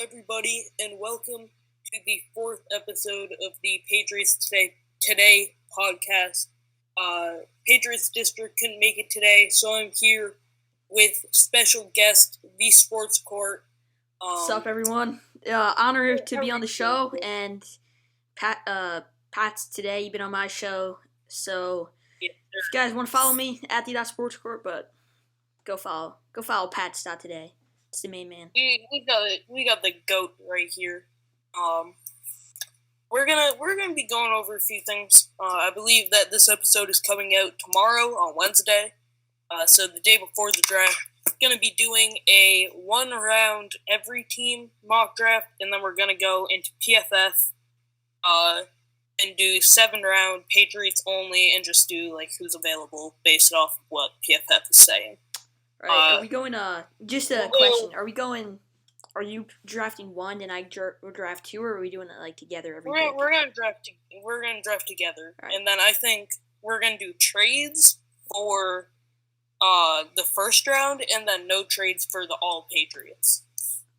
everybody, and welcome to the fourth episode of the Patriots Today podcast. Patriots District couldn't make it today, so I'm here with special guest, the Sports Court. What's up, everyone? Honor to be on the show, and Pat's today. You've been on my show, so if you guys want to follow me at the Sports Court, but go follow Pat's.today. It's the main man. We got the GOAT right here. We're gonna be going over a few things. I believe that this episode is coming out tomorrow on Wednesday. So the day before the draft, gonna be doing a 1 round every team mock draft, and then we're gonna go into PFF, and do 7 round Patriots only, and just do like who's available based off of what PFF is saying. Right, are we going, just a question, are you drafting one and I draft 2, or are we doing it, like, together every day? We're gonna draft together, right. And then I think we're gonna do trades for, the first round, and then no trades for the all Patriots.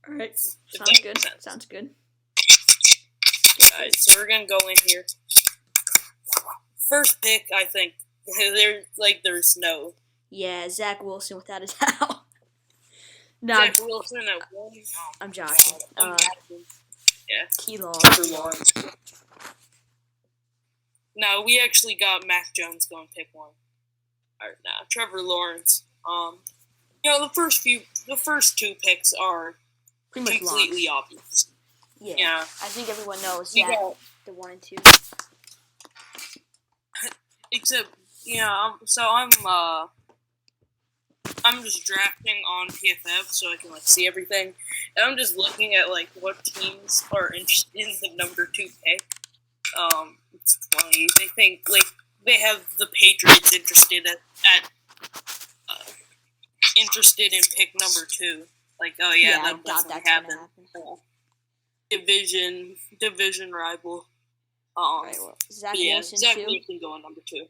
Alright, sounds good. Alright, so we're gonna go in here. First pick, I think, there's no... Yeah, Zach Wilson without a doubt. No, Zach Wilson at 1. I'm joking. Yeah. Trevor Lawrence. No, we actually got Mac Jones going pick 1. Or, nah, Trevor Lawrence. The first 2 picks are completely obvious. Yeah. I think everyone knows the 1 and 2. Except, so I'm just drafting on PFF so I can see everything, and I'm just looking at what teams are interested in the number 2 pick. It's funny. They think they have the Patriots interested interested in pick number 2. That'll definitely happen. Division rival. Right, well, Zach Wilson going number 2.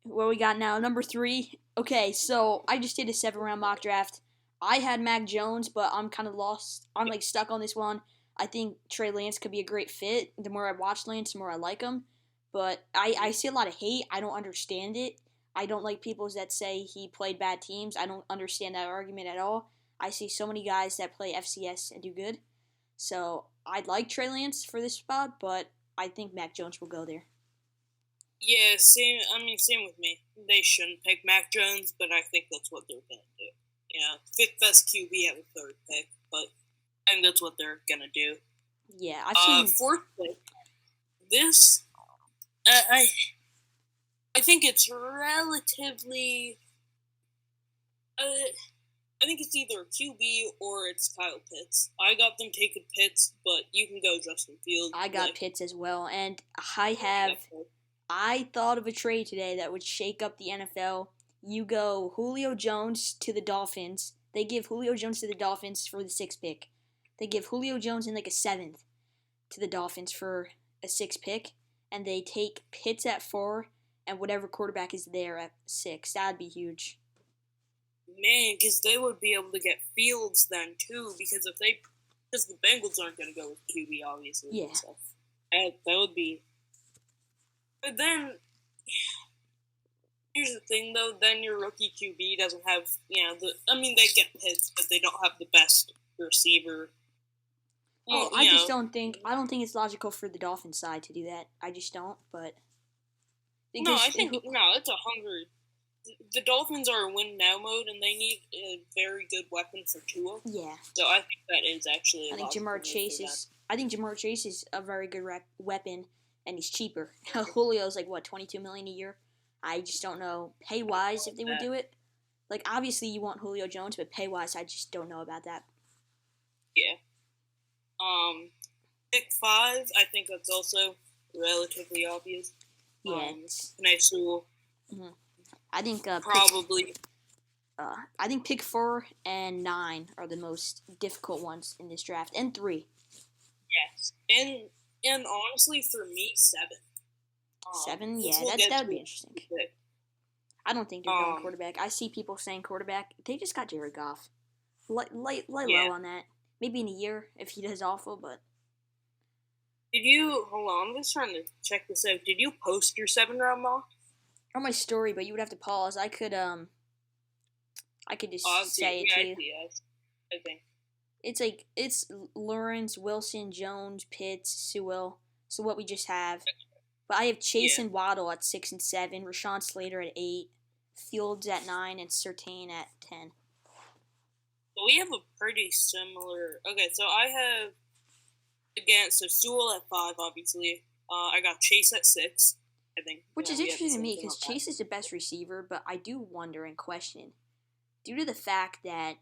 What we got now? Number 3. Okay, so I just did a 7-round mock draft. I had Mac Jones, but I'm kind of lost. I'm stuck on this one. I think Trey Lance could be a great fit. The more I watch Lance, the more I like him. But I see a lot of hate. I don't understand it. I don't like people that say he played bad teams. I don't understand that argument at all. I see so many guys that play FCS and do good. So I'd like Trey Lance for this spot, but I think Mac Jones will go there. Yeah, same with me. They shouldn't pick Mac Jones, but I think that's what they're going to do. 5th best QB at the 3rd pick, but I think that's what they're going to do. Yeah, I've seen... 4th pick, this, I think it's relatively, I think it's either QB or it's Kyle Pitts. I got them taking Pitts, but you can go Justin Fields. I got Pitts as well, and I thought of a trade today that would shake up the NFL. You go Julio Jones to the Dolphins. They give Julio Jones to the Dolphins for the 6th pick. They give Julio Jones in a 7th to the Dolphins for a 6th pick. And they take Pitts at 4 and whatever quarterback is there at 6. That'd be huge. Man, because they would be able to get Fields then too. Because the Bengals aren't going to go with QB, obviously. Yeah. So that would be... But then, here's the thing, though. Then your rookie QB doesn't have, they get Pitts, but they don't have the best receiver. I don't think it's logical for the Dolphins side to do that. I just don't, but... it's 100. The Dolphins are in win now mode, and they need a very good weapon for Tua. Yeah. So I think that is actually I think Jamar Chase is a very good weapon. And he's cheaper. Julio's $22 million a year. I just don't know pay-wise if they would do it. Obviously you want Julio Jones, but pay-wise I just don't know about that. Yeah. Pick 5, I think that's also relatively obvious. Yeah. Nice rule. Mm-hmm. I think probably. I think pick 4 and 9 are the most difficult ones in this draft, and 3. Yes, and honestly, for me, 7. 7? Yeah, that would be interesting. I don't think they're going quarterback. I see people saying quarterback. They just got Jared Goff. Lay low on that. Maybe in a year if he does awful, but Did you hold on? I'm just trying to check this out. Did you post your 7 round mock? on my story, but you would have to pause. I could just Oh, say it to you. yes. I think. It's Lawrence, Wilson, Jones, Pitts, Sewell. So what we just have. But I have Chase and Waddle at 6 and 7, Rashawn Slater at 8, Fields at 9, and Surtain at 10. So we have a pretty similar. Okay, so I have again. So Sewell at 5, obviously. I got Chase at 6. I think. Which is interesting to me because Chase is the best receiver, but I do wonder and question, due to the fact that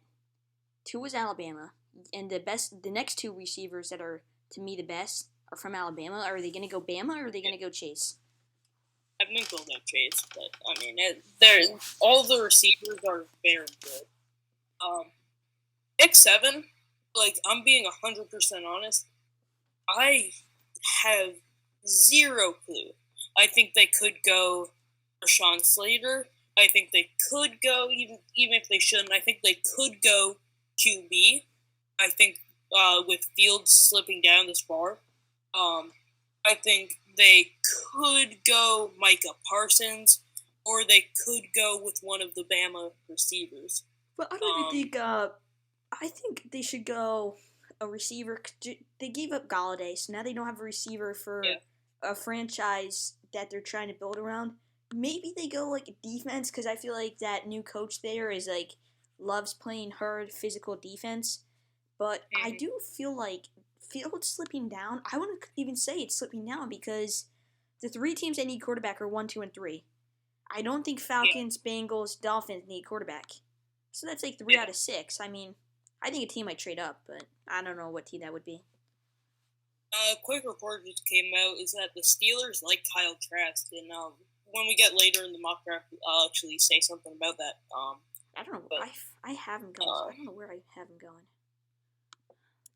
Tua's Alabama, and the next two receivers that are to me the best are from Alabama. Are they going to go Bama or are they going to go Chase? I've been told that Chase, but I mean, all the receivers are very good. Pick 7, like I'm being 100% honest. I have zero clue. I think they could go Rashawn Slater. I think they could go even if they shouldn't. I think they could go QB. I think with Fields slipping down this far, I think they could go Micah Parsons, or they could go with one of the Bama receivers. But I don't even think. I think they should go a receiver. They gave up Galladay, so now they don't have a receiver for a franchise that they're trying to build around. Maybe they go like defense because I feel like that new coach there is like loves playing hard physical defense. But I do feel like Fields slipping down. I wouldn't even say it's slipping down because the 3 teams that need quarterback are 1, 2, and 3. I don't think Falcons, Bengals, Dolphins need quarterback. So that's like 3 out of 6. I mean, I think a team might trade up, but I don't know what team that would be. A quick report just came out is that the Steelers like Kyle Trask, and when we get later in the mock draft, I'll actually say something about that. I don't know. But, I have him going. I don't know where I have him going.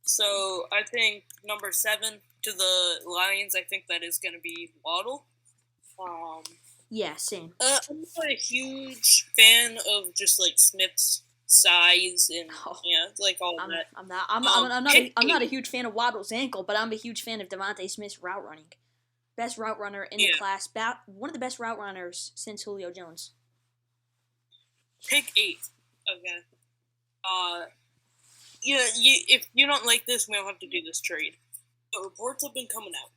So I think number 7 to the Lions. I think that is going to be Waddle. Yeah, same. I'm not a huge fan of just like Smith's size and like all that. I'm not a huge fan of Waddle's ankle, but I'm a huge fan of Devontae Smith's route running. Best route runner in the class. One of the best route runners since Julio Jones. Pick 8. Okay. If you don't like this, we don't have to do this trade. The reports have been coming out.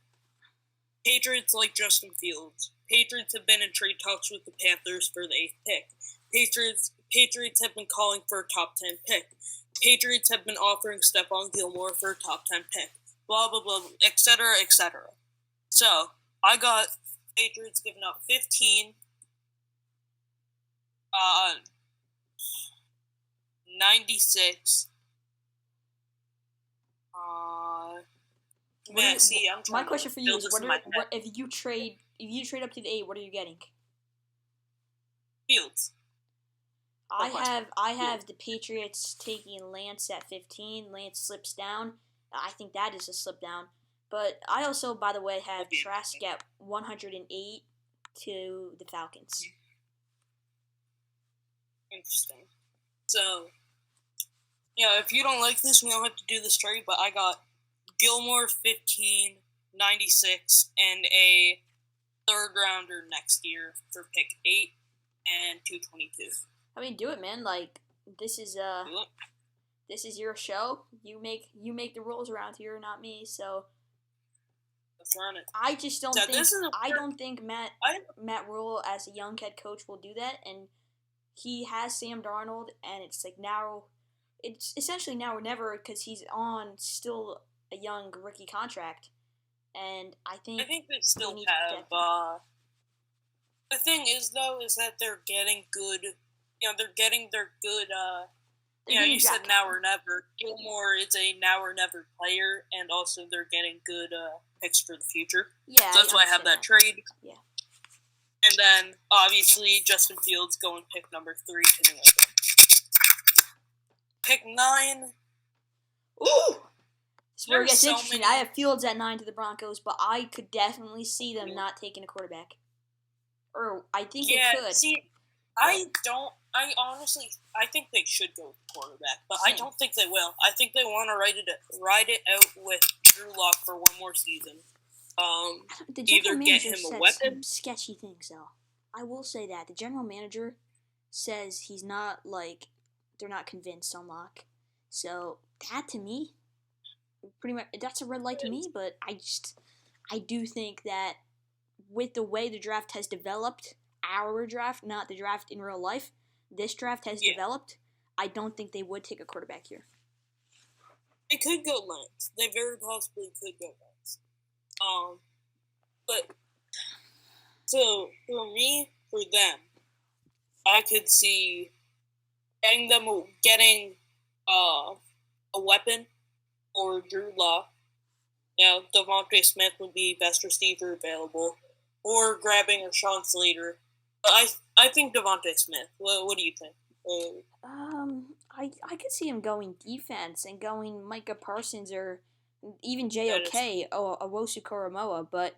Patriots like Justin Fields. Patriots have been in trade talks with the Panthers for the 8th pick. Patriots have been calling for a top 10 pick. Patriots have been offering Stephon Gilmore for a top 10 pick. Blah, blah, blah, etc., etc. So, I got Patriots giving up 15, 96. My question for you is: what if you trade up to the 8? What are you getting? Fields. I have the Patriots taking Lance at 15. Lance slips down. I think that is a slip down. But I also, by the way, have Trask at 108 to the Falcons. Interesting. So, if you don't like this, we don't have to do this trade, but I got Gilmore 15, 96, and a 3rd rounder next year for pick 8 and 222. I mean, do it, man. Like, this is your show. You make the rules around here, not me. So let's run it. I just don't think Matt Rule as a young head coach will do that, and he has Sam Darnold, and it's like now, it's essentially now or never because he's on still a young rookie contract, and I think they still have. The thing is, though, is that they're getting good. They're getting their good. You said now or never. Gilmore is a now or never player, and also they're getting good picks for the future. Yeah, so that's why I have that trade. Yeah. And then obviously Justin Fields going pick number 3 to New England. Pick 9. Ooh. This where it gets interesting. I have Fields at 9 to the Broncos, but I could definitely see them not taking a quarterback. Or I think it could. See, I don't I think they should go with quarterback, but Same. I don't think they will. I think they want to ride it out with Drew Lock for one more season. The Either general get manager him a said weapon. some sketchy things, though. I will say that the general manager says he's not they're not convinced on Locke. So that to me, pretty much that's a red light to me. But I do think that with the way the draft has developed, our draft, not the draft in real life, this draft has developed. I don't think they would take a quarterback here. They could go Lance. They very possibly could go Lance. But so for me, for them, I could see getting a weapon or Drew Lock. Devontae Smith would be best receiver available, or grabbing a Sean Slater. But I think Devontae Smith. What do you think? I could see him going defense and going Micah Parsons or even JOK or Awosu Koromoa, but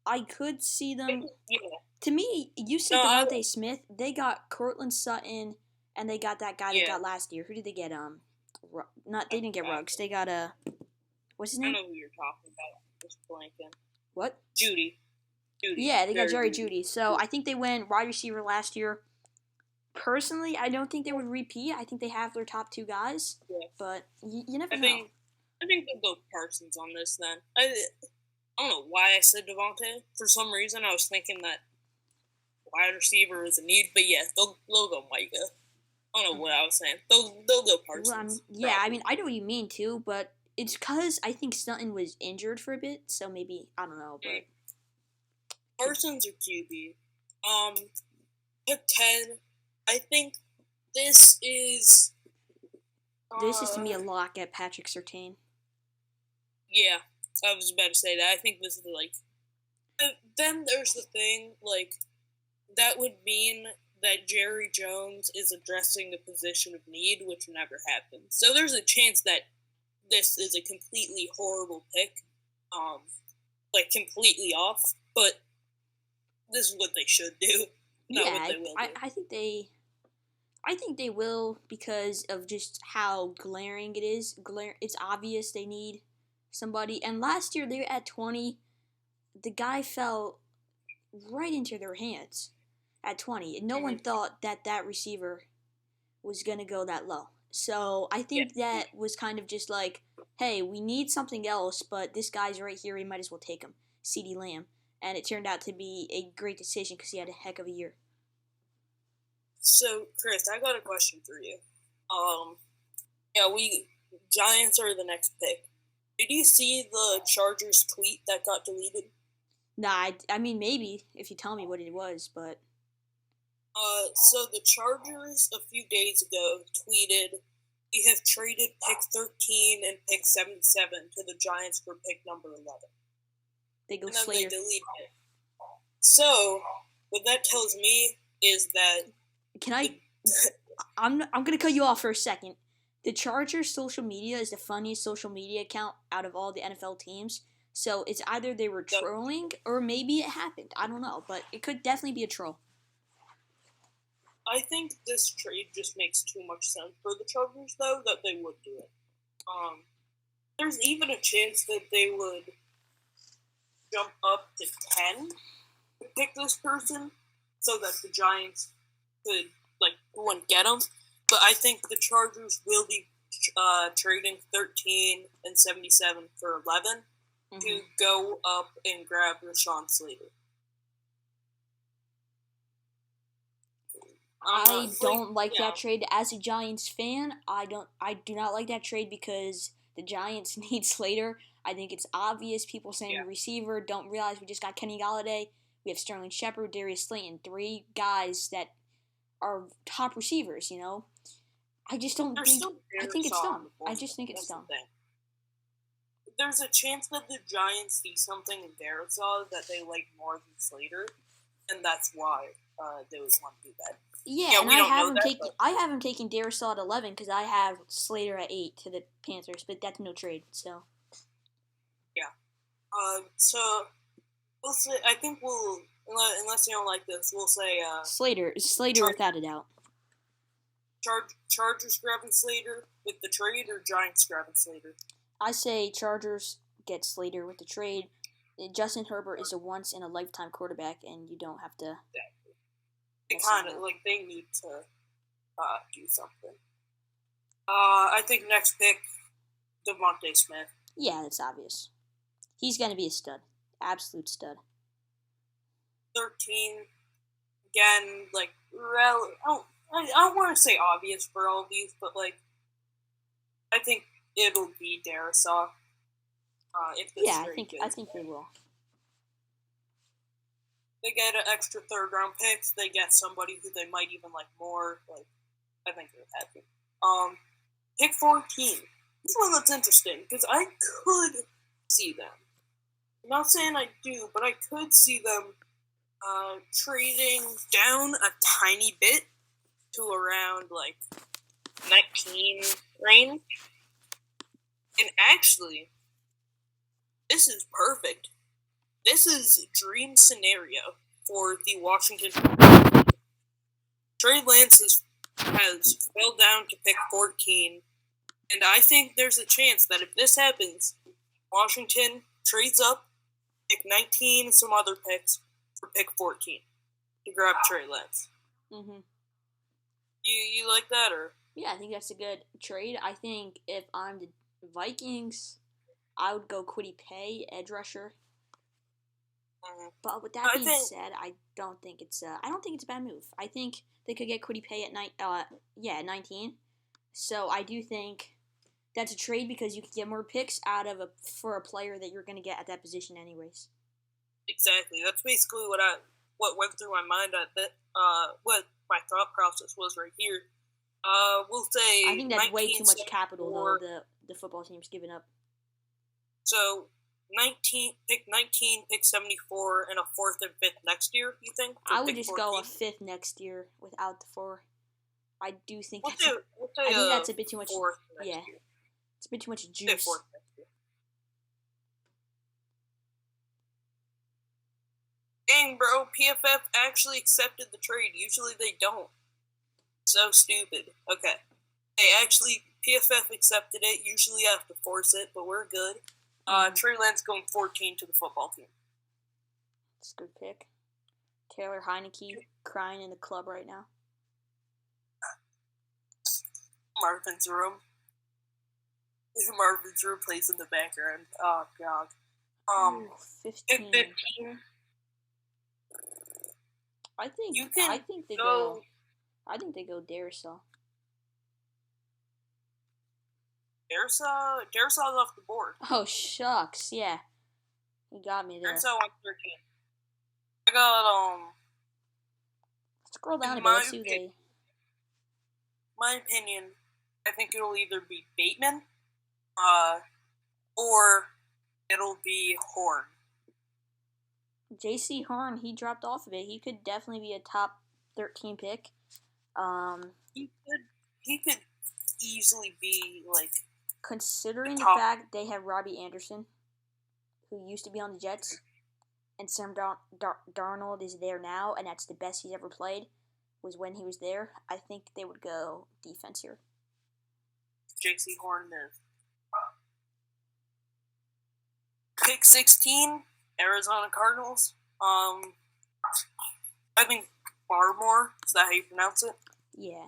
I could see them. Yeah. To me, you said Devontae Smith. They got Cortland Sutton, and they got that guy they got last year. Who did they get? They didn't get Ruggs. They got what's his name? I know who you're talking about. Just blanking. What? Judy. Yeah, they got Jerry Judy. So I think they went wide receiver last year. Personally, I don't think they would repeat. I think they have their top two guys. Yeah. But you never know. I think they'll go Parsons on this then. I don't know why I said Devontae. For some reason, I was thinking that wide receiver is a need. But yeah, they'll go Micah. I don't know what I was saying. They'll go Parsons. Well, I mean, I know what you mean too, but it's because I think Sutton was injured for a bit, so maybe, I don't know, but... Parsons or QB. Pick 10. I think this is... this is to me a lock at Patrick Surtain. Yeah, I was about to say that. I think this is then there's the thing, that would mean that Jerry Jones is addressing a position of need, which never happened. So there's a chance that this is a completely horrible pick, completely off, but this is what they should do. Not what they will do. I think they will because of just how glaring it is. It's obvious they need somebody. And last year they were at 20. The guy fell right into their hands at 20. And no one thought that receiver was going to go that low. So I think that was kind of just like, hey, we need something else, but this guy's right here. We might as well take him. CeeDee Lamb. And it turned out to be a great decision because he had a heck of a year. So, Chris, I got a question for you. Giants are the next pick. Did you see the Chargers tweet that got deleted? Nah, I mean, maybe, if you tell me what it was, but... So the Chargers a few days ago tweeted, "We have traded pick 13 and pick 77 to the Giants for pick number 11. They go and then Slater. They deleted it. So, what that tells me is that... I'm going to cut you off for a second. The Chargers social media is the funniest social media account out of all the NFL teams. So it's either they were trolling or maybe it happened. I don't know, but it could definitely be a troll. I think this trade just makes too much sense for the Chargers, though, that they would do it. There's even a chance that they would jump up to 10 to pick this person so that the Giants could, wouldn't get them. But I think the Chargers will be trading 13 and 77 for 11 to go up and grab Rashawn Slater. I don't like that trade. As a Giants fan, I do not like that trade because the Giants need Slater. I think it's obvious. People saying receiver don't realize we just got Kenny Galladay. We have Sterling Shepard, Darius Slayton, 3 guys that are top receivers, you know. I just don't think... I think it's dumb. I just think it's dumb. There's a chance that the Giants see something in Darisaw that they like more than Slater, and that's why they would want to do that. Yeah, and I haven't taken Darisaw at 11 because I have Slater at 8 to the Panthers, but that's no trade, so... Yeah. So, we'll say... I think we'll... Unless you don't like this, we'll say... Slater without a doubt. Chargers grabbing Slater with the trade, or Giants grabbing Slater? I say Chargers get Slater with the trade. Justin Herbert is a once-in-a-lifetime quarterback, and you don't have to. They kind of like they need to do something. I think next pick, Devontae Smith. Yeah, that's obvious. He's gonna be a stud, absolute stud. 13, again, like I don't want to say obvious for all of these, but like I think it'll be Darisaw. I think they will. They get an extra third round picks. They get somebody who they might even like more. Like I think they're happy. Pick 14. This one that's interesting because I could see them. I'm not saying I do, but I could see them trading down a tiny bit to around like 19 range. And actually, this is perfect. This is dream scenario for the Washington. Trey Lance has fell down to pick 14, and I think there's a chance that if this happens, Washington trades up, pick 19 and some other picks for pick 14 to grab Trey Lance. Mhm. You like that, or? Yeah, I think that's a good trade. I think if I'm the Vikings, I would go Kwity Paye, edge rusher. But with that being said, I don't think it's a bad move. I think they could get Kwity Paye at 19. So I do think that's a trade because you can get more picks for a player that you're going to get at that position anyways. Exactly. That's basically what went through my mind at that. What my thought process was right here. We'll say I think that's way too much capital though. The football team's giving up. So 19, pick 74, and a 4th and 5th next year, you think? I would just go a 5th next year without the 4. I do think that's a bit too much. Yeah, it's a bit too much juice. Dang, bro, PFF actually accepted the trade. Usually they don't. So stupid. Okay. PFF accepted it. Usually I have to force it, but we're good. Trey Lance going 14 to the football team. That's a good pick. Taylor Heineke crying in the club right now. Marvin's room. Marvin's room plays in the background. Oh god. 15. 15. I think they go Darisaw. Darisaw's off the board. Oh shucks, yeah. You got me there. Darisaw went 13. I got scroll down a bit. Let's see they. My opinion, I think it'll either be Bateman, or it'll be Horn. J.C. Horn, he dropped off a bit. He could definitely be a top 13 pick. He could easily be like. Considering the fact they have Robbie Anderson, who used to be on the Jets, and Sam Darnold is there now, and that's the best he's ever played, was when he was there, I think they would go defense here. J.C. Horn is. Pick 16, Arizona Cardinals. I think Barmore, is that how you pronounce it? Yeah.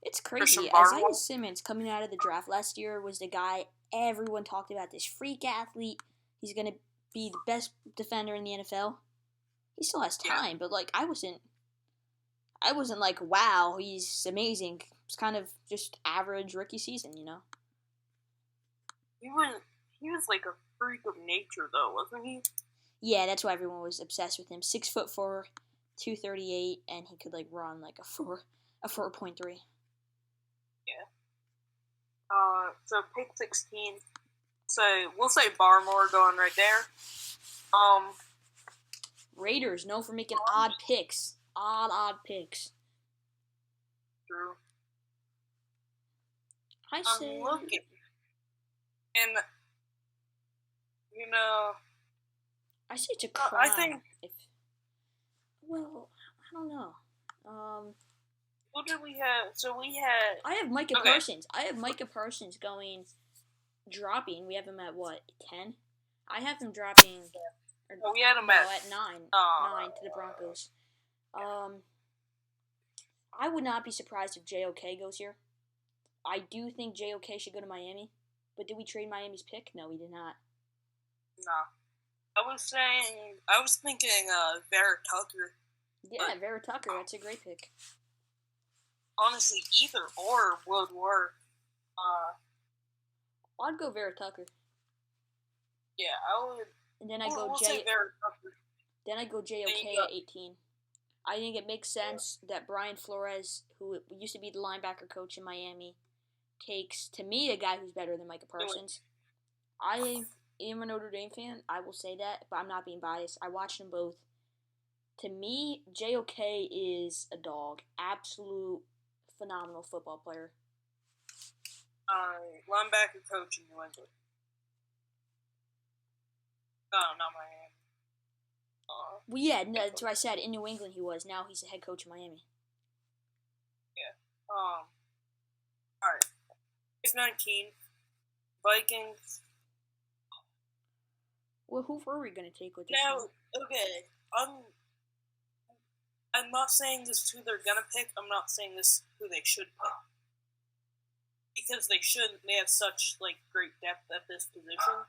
It's crazy. Isaiah Simmons, coming out of the draft last year, was the guy everyone talked about. This freak athlete. He's going to be the best defender in the NFL. He still has time, but like I wasn't like, wow, he's amazing. It's kind of just average rookie season, you know. He was like a freak of nature, though, wasn't he? Yeah, that's why everyone was obsessed with him. 6'4", 238, and he could like run like a 4.3. Yeah. So pick 16. So we'll say Barmore going right there. Raiders known for making odd picks. Odd picks. True. I'm looking. And, you know... I say it's a crime. I think... I don't know. Who did we have? So we had. I have Micah Okay. Parsons. I have Micah Parsons dropping. We have him at what, 10? I have him dropping. Oh, we had him at 9. 9 to the Broncos. I would not be surprised if JOK goes here. I do think JOK should go to Miami. But did we trade Miami's pick? No, we did not. No. I was thinking Vera Tucker. Yeah, Vera Tucker. That's a great pick. Honestly, either or would work. I'd go Vera Tucker. Yeah, I would. And then I go Vera Tucker. Then I go JOK at 18. I think it makes sense that Brian Flores, who used to be the linebacker coach in Miami, takes, to me, a guy who's better than Micah Parsons. I am a Notre Dame fan, I will say that, but I'm not being biased. I watched them both. To me, JOK is a dog. Absolute phenomenal football player. Linebacker coach in New England. No, not Miami. Well, yeah, no, that's what I said. In New England he was. Now he's the head coach of Miami. Yeah. Alright. It's 19. Vikings. Well, who were we going to take with this now, one? Okay. I'm not saying this is who they're going to pick. I'm not saying this is who they should pick. Because they shouldn't. They have such, great depth at this position.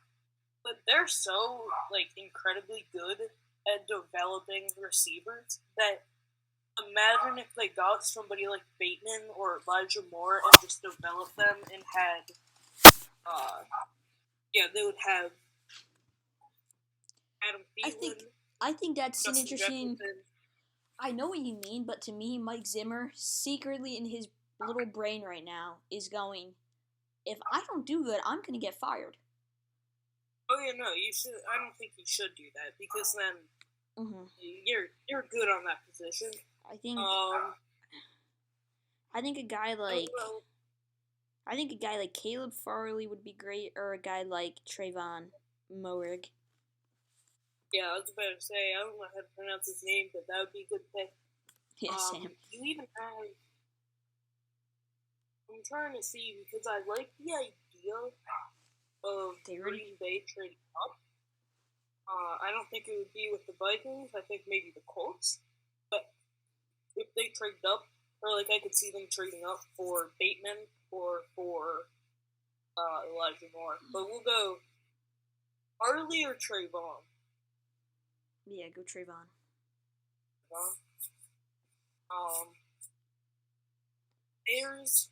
But they're so, incredibly good at developing receivers that imagine if they got somebody like Bateman or Elijah Moore and just developed them and had, they would have Adam Thielen. I think that's Justin an interesting. Jefferson. I know what you mean, but to me, Mike Zimmer secretly in his little brain right now is going, if I don't do good, I'm going to get fired. Oh yeah, no, you should. I don't think you should do that because then you're good on that position. I think a guy like Caleb Farley would be great, or a guy like Trayvon Moehrig. Yeah, I was about to say, I don't know how to pronounce his name, but that would be a good pick. Yeah, Sam. You even have. I'm trying to see because I like the idea of Green Bay trading up. I don't think it would be with the Vikings. I think maybe the Colts. But if they trade up, or I could see them trading up for Bateman or for Elijah Moore. But we'll go Farley or Trayvon. Yeah, go Trayvon. Bears.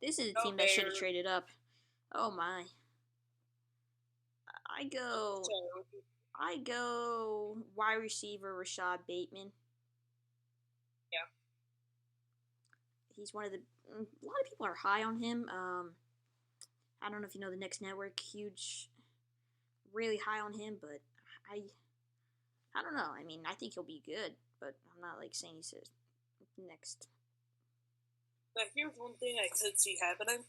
This is a team that should have traded up. Oh my. I go wide receiver Rashad Bateman. Yeah. He's one of the. A lot of people are high on him. I don't know if you know the Next Network, really high on him, but I don't know. I mean, I think he'll be good, but I'm not saying he's next. Now, here's one thing I could see happening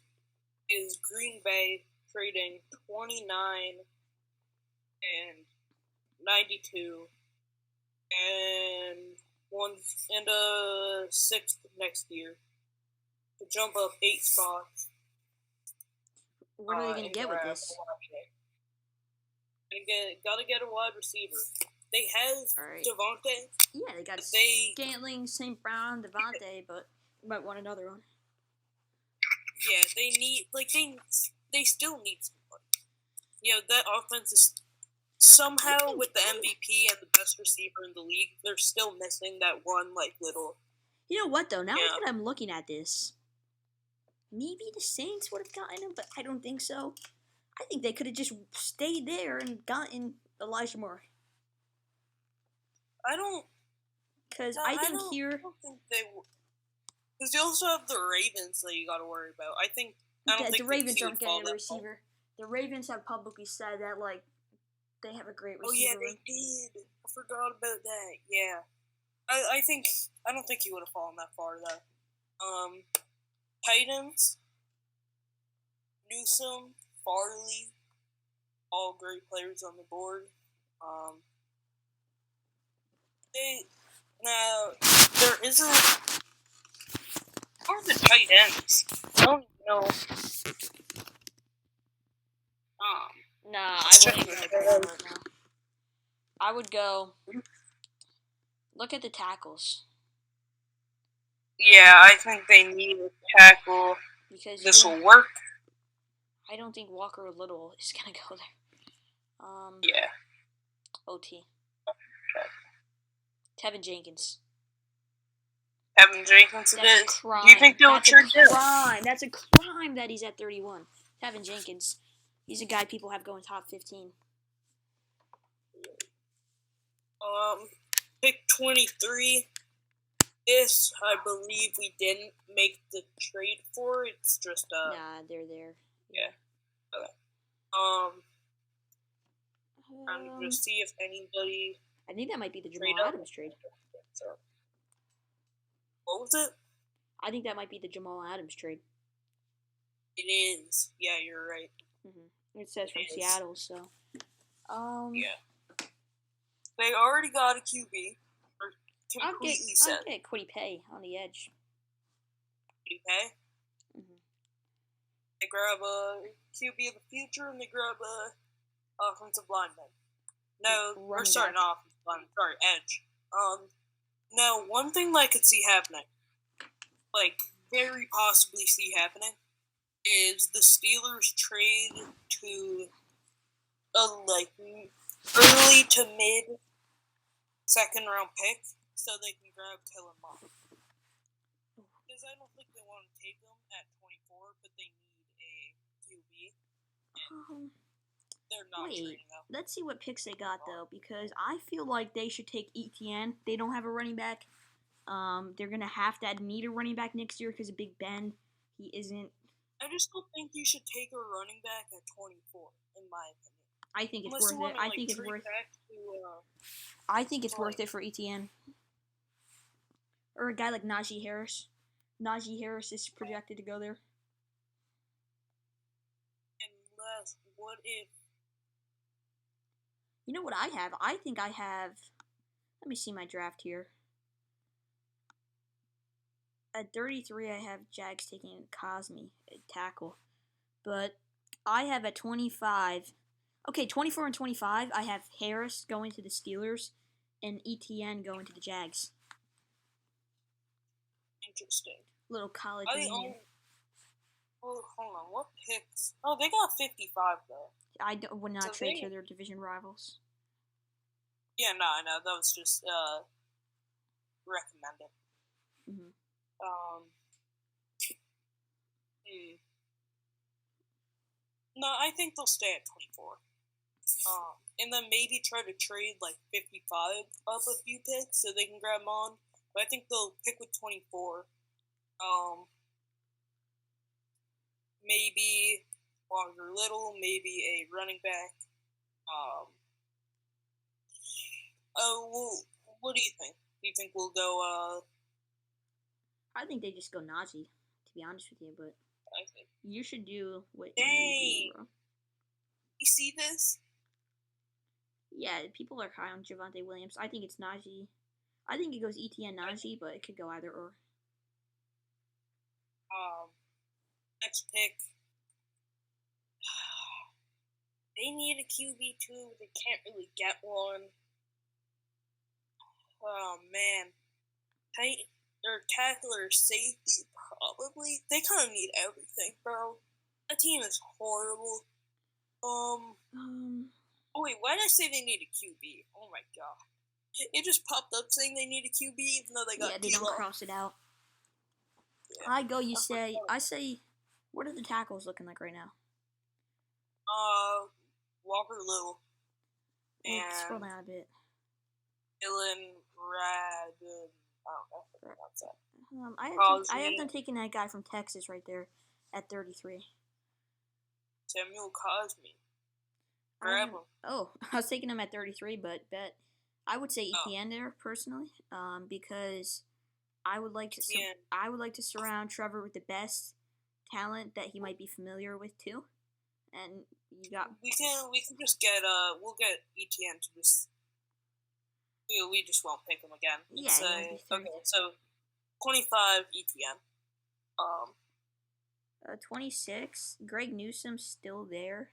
is Green Bay trading 29 and 92 and a 6th next year to jump up 8 spots. What are they going to get with this? Gotta get a wide receiver. They have Devontae. Yeah, they got Scantling, St. Brown, Devontae, but you might want another one. Yeah, they need, they still need somebody. That offense is somehow, with the MVP and the best receiver in the league, they're still missing that one, little... You know what, though? Now that I'm looking at this, maybe the Saints would have gotten him, but I don't think so. I think they could have just stayed there and gotten Elijah Moore. I don't... Because I think here... I don't think they... Because you also have the Ravens that you got to worry about. I don't think the Ravens aren't getting a receiver. The Ravens have publicly said that, they have a great receiver. Oh, yeah, they did. I forgot about that. Yeah. I don't think he would have fallen that far, though. Titans, Newsome, Farley, all great players on the board. There isn't Or the tight ends. I don't know. Nah, I Let's check wouldn't the go right now. I would go. Look at the tackles. Yeah, I think they need a tackle. Because This will work. I don't think Walker Little is gonna go there. Yeah. OT. Tevin Jenkins. Tevin Jenkins it That's is. a crime. Do you think they'll trade him? That's a crime that he's at 31. Tevin Jenkins. He's a guy people have going top 15. Pick 23. This, I believe we didn't make the trade for. It's just, Nah, they're there. Yeah. Okay. I'm just see if anybody. I think that might be the Jamal Adams trade. So, what was it? I think that might be the Jamal Adams trade. It is. Yeah, you're right. Mm-hmm. It says from Seattle, so. Yeah. They already got a QB. I'll get Quiddy Pay on the edge. Quiddy Pay? Mm-hmm. They grab a QB of the future and they grab a offensive lineman. No, we're starting offensive lineman. Sorry, edge. Now, one thing that I could see happening, like, very possibly see happening, is the Steelers trade to a, like, early to mid second round pick so they can grab Kellen Mond. Because I don't think they want to take him at 24, but they need a QB. They're not trading him. Let's see what picks they got, though, because I feel like they should take ETN. They don't have a running back. They're going to have to need a running back next year because of Big Ben. He isn't. I just don't think you should take a running back at 24, in my opinion. I think it's worth it. I think it's worth. I think it's worth it for ETN. Or a guy like Najee Harris. Najee Harris is projected to go there. Unless, what if? You know what I have? I think I have. Let me see my draft here. At 33, I have Jags taking Cosme at tackle. But I have at 25. Okay, 24 and 25, I have Harris going to the Steelers and ETN going to the Jags. Interesting. Little college reunion. Oh, hold on. What picks? Oh, they got 55, though. I would not trade to their division rivals. Yeah, no, I know. That was just recommended. Mm-hmm. No, I think they'll stay at 24. And then maybe try to trade like 55 up a few picks so they can grab Mond. But I think they'll pick with 24. Maybe Walker Little, maybe a running back. Well, what do you think? Do you think we'll go, I think they just go Najee, to be honest with you, but I think you should do what you do, bro. You see this? Yeah, people are high on Javonte Williams. I think it's Najee. I think it goes ETN Najee, but it could go either or. Next pick. They need a QB too. They can't really get one. Oh man, their tackler, safety, probably. They kind of need everything, bro. That team is horrible. Oh wait, why did I say they need a QB? Oh my god. It just popped up saying they need a QB even though they got Yeah, they don't cross it out. Yeah. I say, what are the tackles looking like right now? Walker Little. And scroll down a bit. Dylan Radden. I have them taking that guy from Texas right there at 33. Samuel Cosme. Grab him. Oh, I was taking him at 33, but I would say ETN there personally, because I would like to surround Trevor with the best talent that he might be familiar with too. And you got we can just get we'll get ETN to just we just won't pick him again. Yeah. Okay, so 25 ETN. Um, 26. Greg Newsome's still there.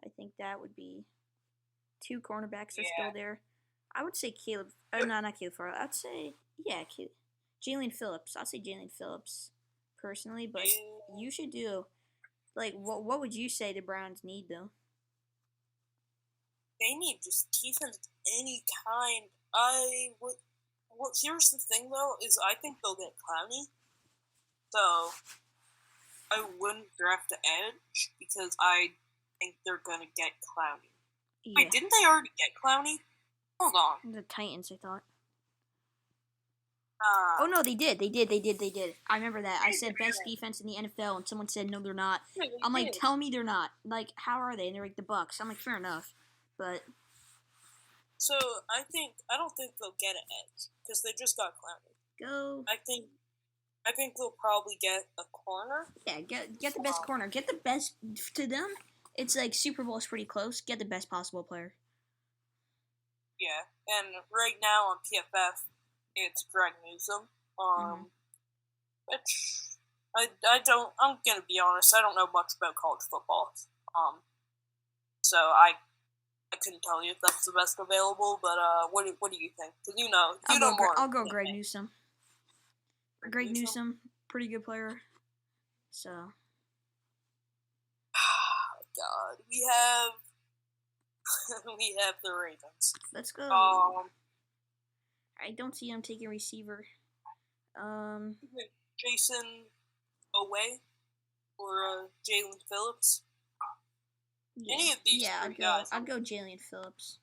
I think that would be 2 cornerbacks are still yeah. there. I would say Caleb. No, not Caleb Farley. I'd say Jalen Phillips. I'd say Jalen Phillips personally, but you should do like what would you say the Browns need though? They need just defense of any kind. I would. Well, here's the thing though: is I think they'll get Clowney, so I wouldn't draft the edge because I think they're gonna get Clowney. Yeah. Wait, didn't they already get Clowney? Hold on. The Titans, I thought. Oh no, they did. I remember that. I said best defense in the NFL, and someone said no, they're not. I'm like, tell me they're not. Like, how are they? And they're like the Bucks. I'm like, fair enough, but. So I don't think they'll get an edge because they just got Clowney. Go. I think they'll probably get a corner. Yeah, get the best corner. Get the best to them. It's like Super Bowl is pretty close. Get the best possible player. Yeah, and right now on PFF, it's Greg Newsome. Which I don't. I'm gonna be honest. I don't know much about college football. So I couldn't tell you if that's the best available. But what do you think? Because you know more. I'll go Greg Newsome. Greg Newsome, pretty good player. So. God, we have the Ravens. Let's go. I don't see him taking receiver. Jason Away or Jalen Phillips. Yeah. Any of these guys. I'd go Jalen Phillips.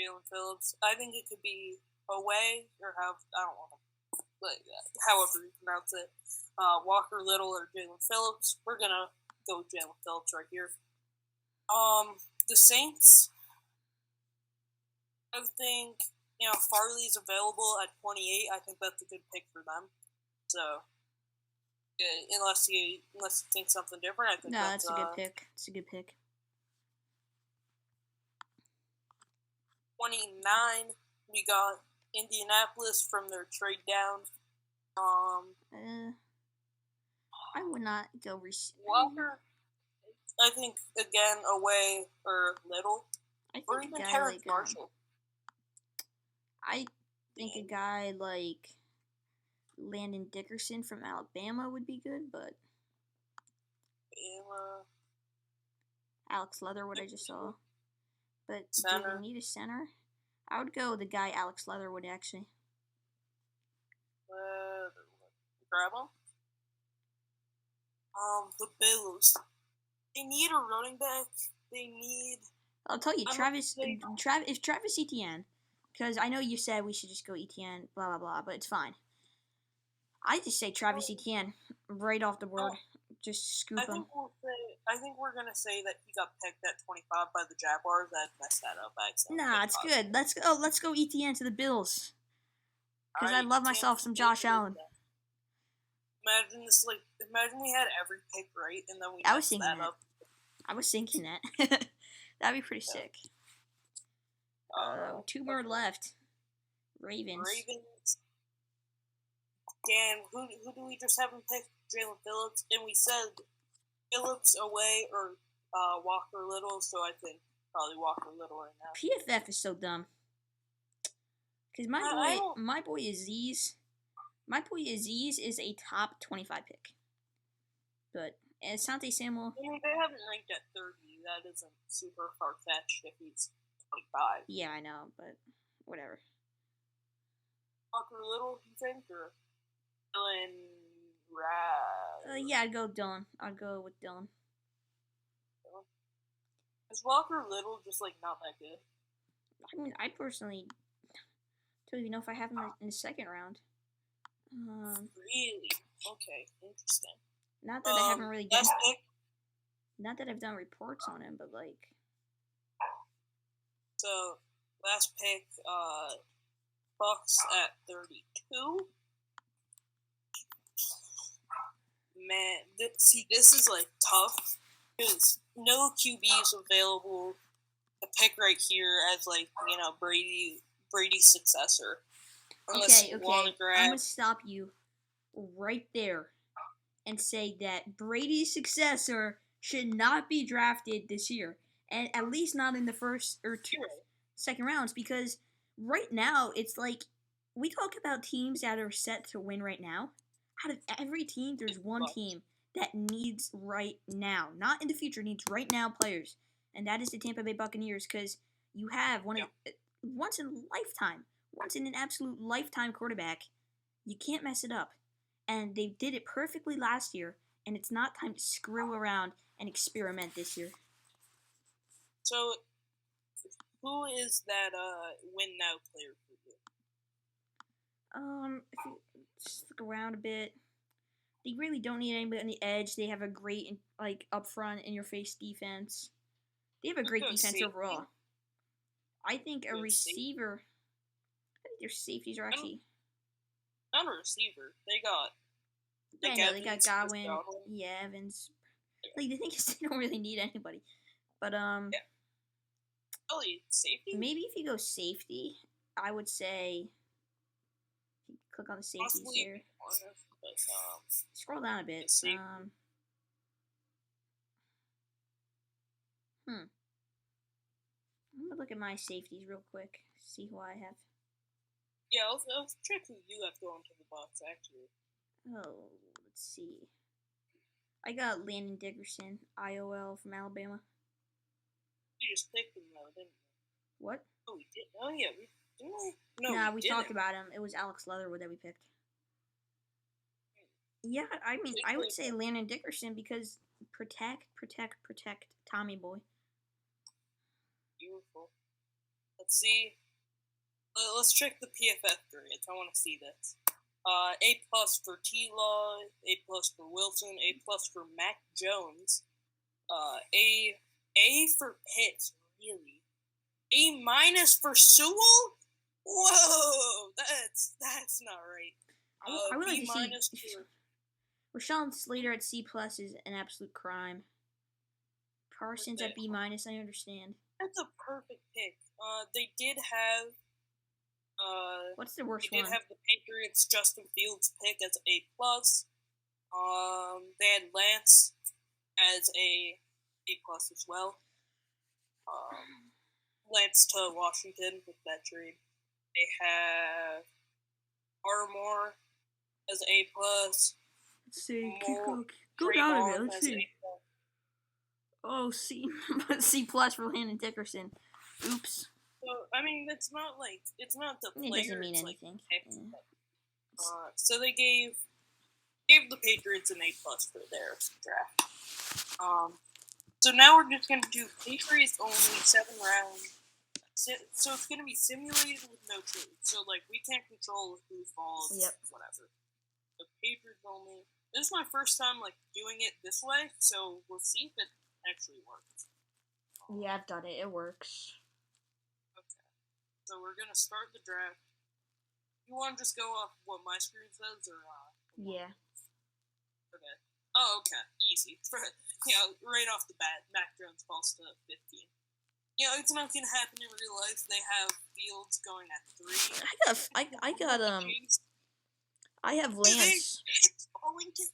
Jalen Phillips. I think it could be Away or I don't want to, but however you pronounce it. Walker Little or Jalen Phillips. We're gonna go with Jalen Phillips right here. The Saints. I think Farley's available at 28. I think that's a good pick for them. So, unless you think something different, I think that's a good pick. It's a good pick. 29. We got Indianapolis from their trade down. I would not go receiver. Walker. I think again Away or Little, or even Terrence Marshall. I think a guy like Landon Dickerson from Alabama would be good, but Alex Leatherwood I just saw. But do we need a center? I would go the guy Alex Leatherwood actually. Grab him. The Bills. They need a running back. They need. I'll tell you, Travis Etienne. Because I know you said we should just go Etienne, blah, blah, blah, but it's fine. I just say Travis Etienne right off the board. Just scoop him. I think we're going to say that he got picked at 25 by the Jaguars. I messed that up. Nah, it's good. Let's go Etienne to the Bills. Because I love myself some Josh Allen. Imagine we had every pick right, and then we messed that up. I was thinking that. That'd be pretty sick. 2 more left. Ravens. Damn, who do we just have him pick? Jalen Phillips, and we said Phillips Away or Walker Little, so I think probably Walker Little right now. PFF is so dumb. Because my boy Aziz is a top 25 pick. But Asante Samuel. I mean, they haven't ranked at 30. That isn't super far-fetched if he's 25. Yeah, I know, but whatever. Walker Little, you think, or Dylan yeah, I'd go Dylan. I'd go with Dylan. Is Walker Little just not that good? I mean, I personally don't even know if I have him in the second round. Really? Okay, interesting. Not that I haven't really done. Not that I've done reports on him, but So, last pick, Bucks at 32. Man, this is tough because no QB is available to pick right here as Brady's successor. Okay. I'm gonna stop you right there. and say that Brady's successor should not be drafted this year, and at least not in the first or second rounds, because right now it's like we talk about teams that are set to win right now. Out of every team, there's one team that needs right now, not in the future, needs right now players, and that is the Tampa Bay Buccaneers, because you have once in a lifetime, once in an absolute lifetime quarterback. You can't mess it up. And they did it perfectly last year, and it's not time to screw around and experiment this year. So, who is that win now player for you? If you just look around a bit, they really don't need anybody on the edge. They have a great, like, up front, in your face defense. They have a great defense overall. I think a receiver. I think their safeties are actually. Not a receiver. They got. They got Godwin. Yeah, Evans. Like, the thing is, they don't really need anybody. But Yeah. Oh, safety. Maybe if you go safety, I would say. If you click on the safeties there. Scroll down a bit. I'm gonna look at my safeties real quick. See who I have. Yeah, I'll check who you have going to the box, actually. Oh, let's see. I got Landon Dickerson, IOL from Alabama. You just picked him, though, didn't you? What? Oh, we did? Oh, yeah. We talked about him. It was Alex Leatherwood that we picked. Yeah, I mean, I would say Landon Dickerson because protect Tommy Boy. Beautiful. Let's see. Let's check the PFF grades. I want to see this. A+ for T-Law, A+ for Wilson, A+ for Mac Jones, A for Pitts, really. A- for Sewell? Whoa, that's not right. I would like to see for Rashawn Slater at C+ is an absolute crime. Parsons at B-, I understand. That's a perfect pick. They did have. What's the worst one? They did have the Patriots Justin Fields pick as A+. They had Lance as A+ as well. Lance to Washington with that trade. They have Armore as A+. Let's see. Go down a bit. Let's see. Oh, C+ for Landon Dickerson. Oops. So, I mean, it's not the player. It doesn't mean anything. So they gave the Patriots an A+ for their draft. So now we're just going to do Patriots only 7 rounds. So it's going to be simulated with no trade. So, like, we can't control who falls, whatever. The Patriots only. This is my first time, like, doing it this way, so we'll see if it actually works. Yeah, I've done it. It works. Okay. So we're going to start the draft. You want to just go off what my screen says, or? Yeah. Okay. Oh, okay. Easy. Right off the bat, Mac Jones falls to 15. Yeah, it's not gonna happen in real life. They have Fields going at 3. I have Lance. Falling to 8.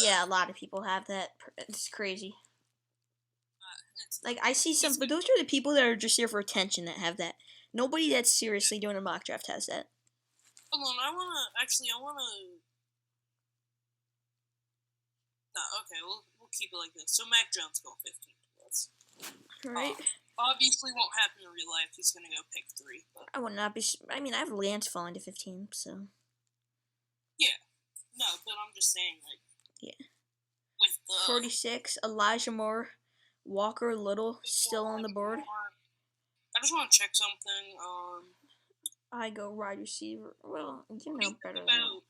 Yeah, a lot of people have that. It's crazy. Like, I see some, but those are the people that are just here for attention that have that. Nobody that's seriously doing a mock draft has that. Hold on, I wanna. No, okay, we'll keep it like this. So Mac Jones going 15 to us. Right. Obviously won't happen in real life. He's gonna go pick 3. But I would not be. I mean, I have Lance falling to 15, so. Yeah. No, but I'm just saying, like. Yeah. With the 46, Elijah Moore, Walker Little still on the board. I just want to check something. I go wide receiver. Well, you know better. About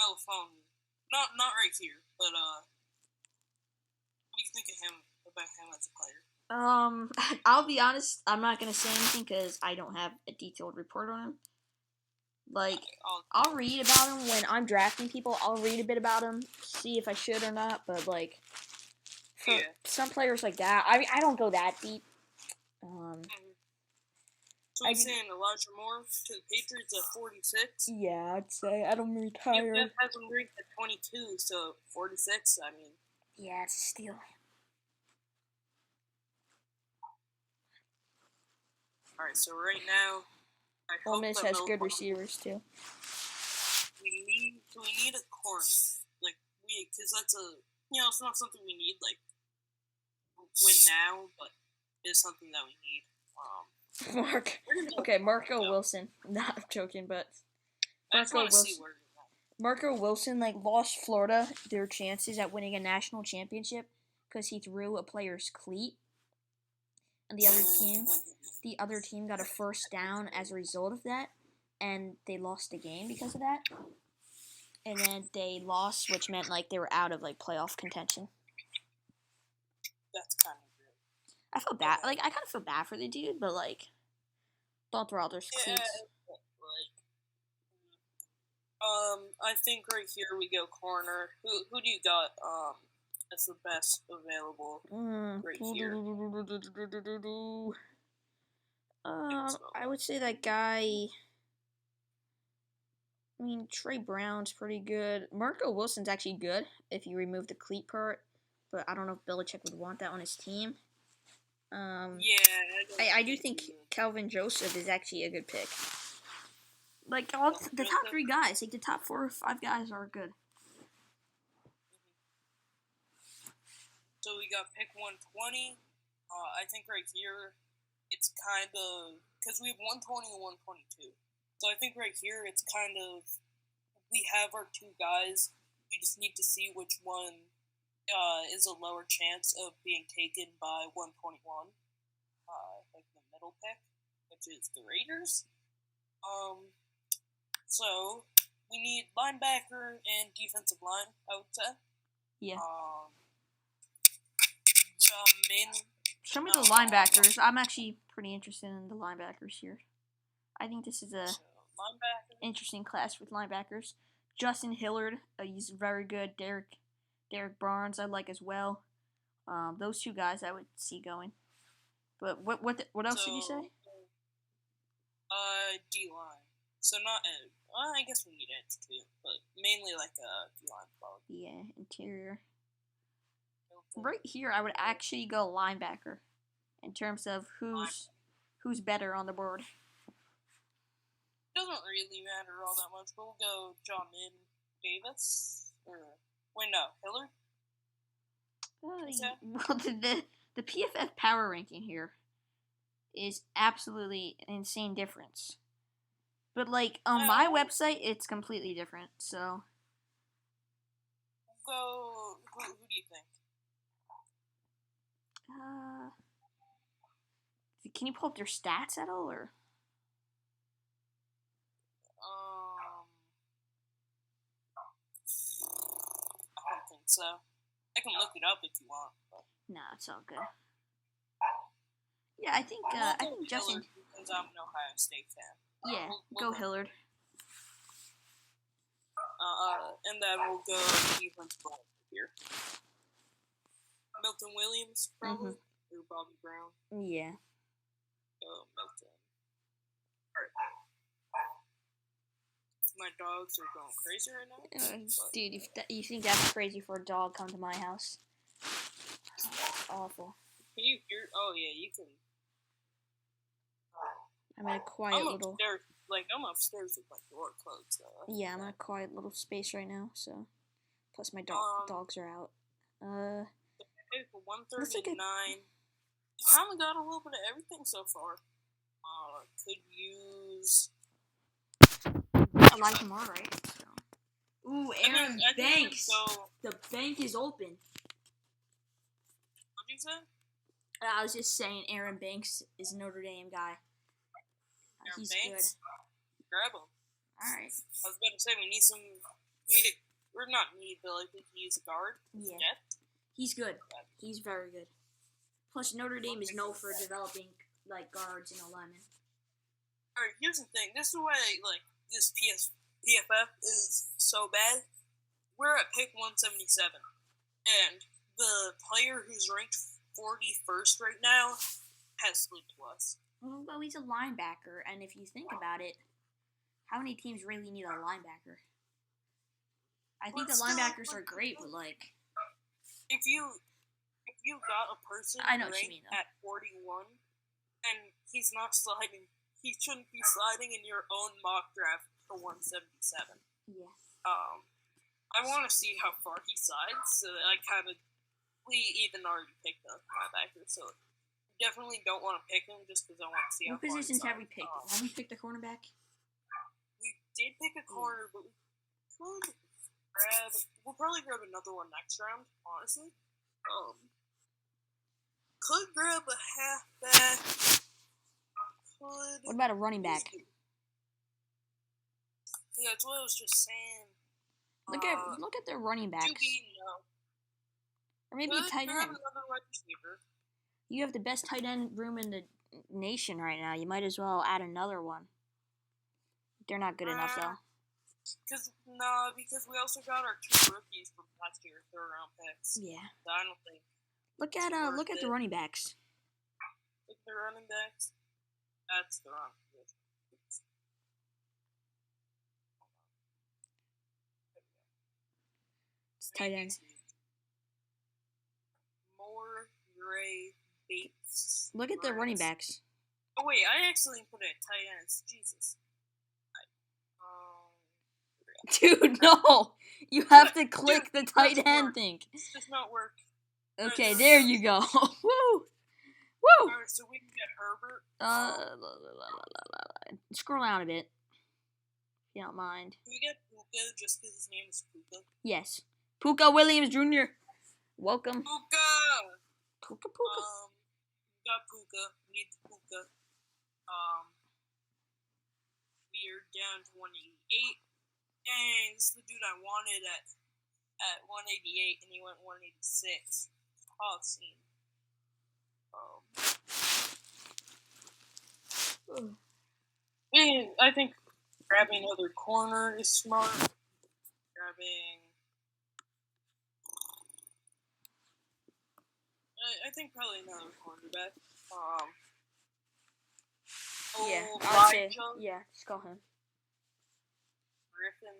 Melifonwu. Not right here, but what do you think about him as a player? I'll be honest. I'm not gonna say anything because I don't have a detailed report on him. Like, I'll read about him when I'm drafting people. I'll read a bit about him, see if I should or not. But like, for some players like that, I mean, I don't go that deep. So he's saying Elijah Moore to the Patriots at 46? Yeah, I'd say Adam retired. UF has him ranked at 22, so 46, I mean. Yeah, it's a steal. Alright, so right now, Ole Miss has good receivers, too. We need a corner. Like, because that's it's not something we need, like, win now, but it's something that we need. Marco Wilson. Nah, I'm joking, but Marco Wilson lost Florida their chances at winning a national championship because he threw a player's cleat, and the other team got a first down as a result of that, and they lost the game because of that. And then they lost, which meant they were out of playoff contention. That's kind of good. I feel bad. I kind of feel bad for the dude, but don't throw out those cleats. I think right here we go corner. Who do you got? That's the best available right here. I would say that guy. I mean, Trey Brown's pretty good. Marco Wilson's actually good if you remove the cleat part, but I don't know if Belichick would want that on his team. I do think Calvin Joseph is actually a good pick. All the top 3 guys, the top 4 or 5 guys are good. So we got pick 120. I think right here, it's kind of because we have 120 and 122. So I think right here, it's kind of we have our 2 guys. We just need to see which one is a lower chance of being taken by 121, the middle pick, which is the Raiders. So we need linebacker and defensive line, I would say. Yeah. Show me the linebackers. I'm actually pretty interested in the linebackers here. I think this is a interesting class with linebackers. Justin Hillard, he's very good. Derek Barnes, I like as well. Those 2 guys I would see going. But what else did you say? D-line. So not I guess we need edge too, but mainly D-line probably. Yeah, interior. Right here, I would actually go linebacker in terms of who's better on the board. Doesn't really matter all that much, but we'll go John Davis. Hillard? Well, the PFF power ranking here is absolutely an insane difference. But, on my website, it's completely different, so... Who do you think? Can you pull up their stats at all, or? I don't think so. I can look it up if you want. But... Nah, it's all good. Yeah, I think Justin... Because I'm an Ohio State fan. Yeah, we'll go Hillard. And then we'll go defense here. Milton Williams, probably, or Bobby Brown. Yeah. Milton. Alright. My dogs are going crazy right now. Dude, if you think that's crazy for a dog, come to my house. That's awful. Can you hear? Oh yeah, you can. I'm in a quiet little. Upstairs, I'm upstairs with my door closed though. Yeah, I'm in a quiet little space right now. So, plus my dogs are out. For 139. You kind of got a little bit of everything so far. Could use. Elijah Moore, right? So. Ooh, Aaron Banks. The bank is open. What did you say? I was just saying Aaron Banks is a Notre Dame guy. He's Banks? Good. Grab him. Alright. I was about to say, we're not need, but we can use a guard. Yeah. He's good. He's very good. Plus, Notre Dame is known for developing, guards and alignment. Alright, here's the thing. This is why, this PFF is so bad. We're at pick 177. And the player who's ranked 41st right now has slid to us. Well, he's a linebacker, and if you think about it, how many teams really need a linebacker? I think the linebackers are great, but like, if you got a person I know what you ranked mean, though. at 41 and he's not sliding, he shouldn't be sliding in your own mock draft for 177. Yeah. I want to see how far he slides, so that we even already picked a linebacker, so definitely don't want to pick him just because I want to see What how far positions he have we picked? Have we picked a cornerback? We did pick a corner, but we'll probably grab another one next round, honestly. Could grab a halfback. What about a running back? Yeah, that's what I was just saying. Look at their running backs. Or maybe a tight end. You have the best tight end room in the nation right now. You might as well add another one. They're not good enough, though. Because we also got our 2 rookies from last year, 3rd-round picks. Yeah. So I don't think. Look at the running backs. Look at the running backs. That's the wrong position. It's tight end. More Gray Bates. Look at the running backs. Oh wait, I actually put it at tight ends. Jesus. Dude, no! You have to click the tight end thing. This does not work. Okay, there you go. Woo! Woo! Alright, so we can get Herbert. Scroll down a bit. If you don't mind. Can we get Puka just because his name is Puka? Yes. Puka Williams Jr. Welcome. Puka! Puka. We got Puka. We need the Puka. We are down to 188. Dang, this is the dude I wanted at 188, and he went 186. Tough scene. And I think grabbing another corner is smart. I think probably another cornerback. Yeah, I'll say. Yeah, just call him. Griffin.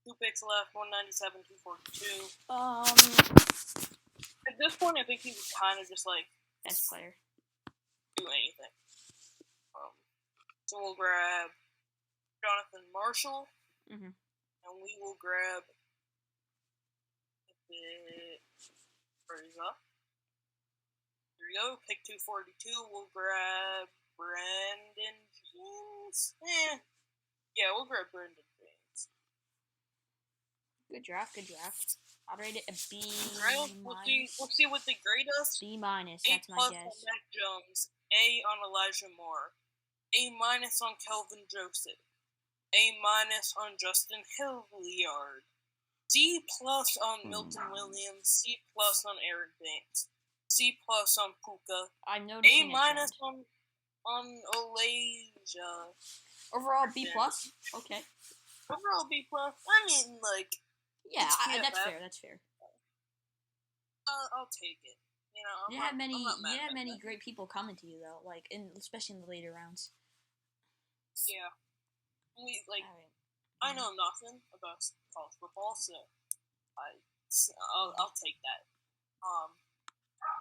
2 picks left, 197, 242. At this point, I think he was kind of just like best player. Do anything. So we'll grab Jonathan Marshall, and we will grab where he's up. There we go. Pick 242. We'll grab Brandon James. Yeah, we'll grab Brandon James. Good draft. I'll rate it a B minus. We'll see what they grade us. B minus. That's my guess. A+ on Mac Jones. A on Elijah Moore. A minus on Kelvin Joseph. A minus on Justin Hilliard. C+ on Milton Williams. C+ on Aaron Banks. C+ on Puka. I'm noticing A minus on Elijah. Overall B+. Okay. Overall B+. I mean, like. Yeah, that's fair. I'll take it. You know, you have many great people coming to you though, like especially in the later rounds. Yeah, I know nothing about college football, so I'll take that.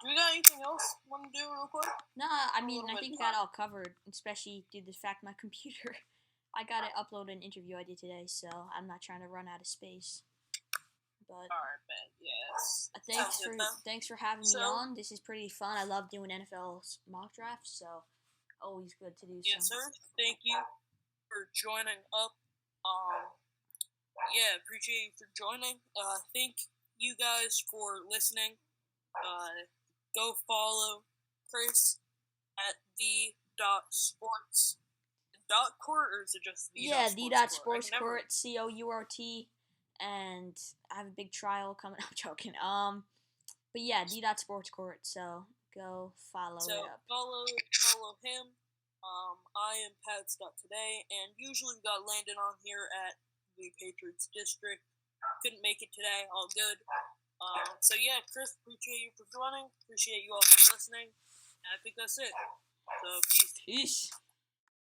Do we got anything else you want to do real quick? Nah, I mean I think we got all covered, especially due to the fact my computer. I got to upload an interview I did today, so I'm not trying to run out of space. But alright, man. Yes. Thanks for having me on. This is pretty fun. I love doing NFL mock drafts, so always good to do. Yes, sir. Thank you for joining up. Yeah, appreciate you for joining. Thank you guys for listening. Go follow Chris at the.sports. .court, or is it just the .sports court, COURT. And I have a big trial coming. I'm joking. But yeah, d.sports court. So go follow it up. Follow him. I am Today, and usually we got Landon on here at the Patriots District. Couldn't make it today. All good. So yeah, Chris, appreciate you for joining. Appreciate you all for listening. I think that's it. So, peace. Peace.